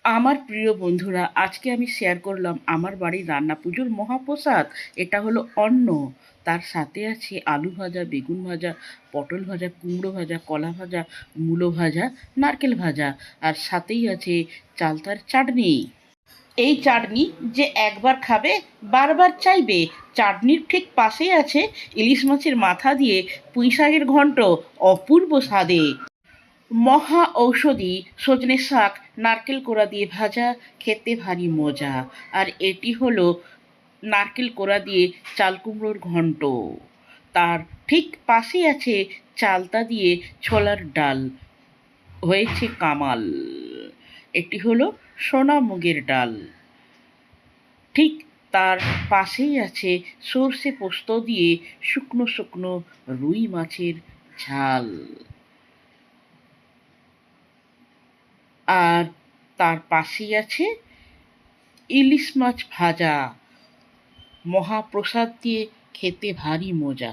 আমার প্রিয় বন্ধুরা, আজকে আমি শেয়ার করলাম আমার বাড়ির রান্না পুজোর মহাপ্রসাদ। এটা হলো অন্ন। তার সাথে আছে আলু ভাজা, বেগুন ভাজা, পটল ভাজা, কুমড়ো ভাজা, কলা ভাজা, মূলো ভাজা, নারকেল ভাজা, আর সাথেই আছে চালতার চাটনি। এই চাটনি যে একবার খাবে বারবার চাইবে। চাটনির ঠিক পাশেই আছে ইলিশ মাছের মাথা দিয়ে পুঁই শাকের ঘন্ট, অপূর্ব স্বাদে। মহা ঔষধি সজনে শাক নারকেল কোড়া দিয়ে ভাজা, খেতে ভারী মজা। আর এটি হলো নারকেল কোড়া দিয়ে চাল কুমড়োর ঘন্ট। তার ঠিক পাশেই আছে চালতা দিয়ে ছোলার ডাল, হয়েছে কামাল। এটি হলো সোনা মুগের ডাল। ঠিক তার পাশেই আছে সর্ষে পোস্ত দিয়ে শুকনো শুকনো রুই মাছের ঝাল। আর তার পাশেই আছে ইলিশ মাছ ভাজা। মহাপ্রসাদ দিয়ে খেতে ভারী মজা।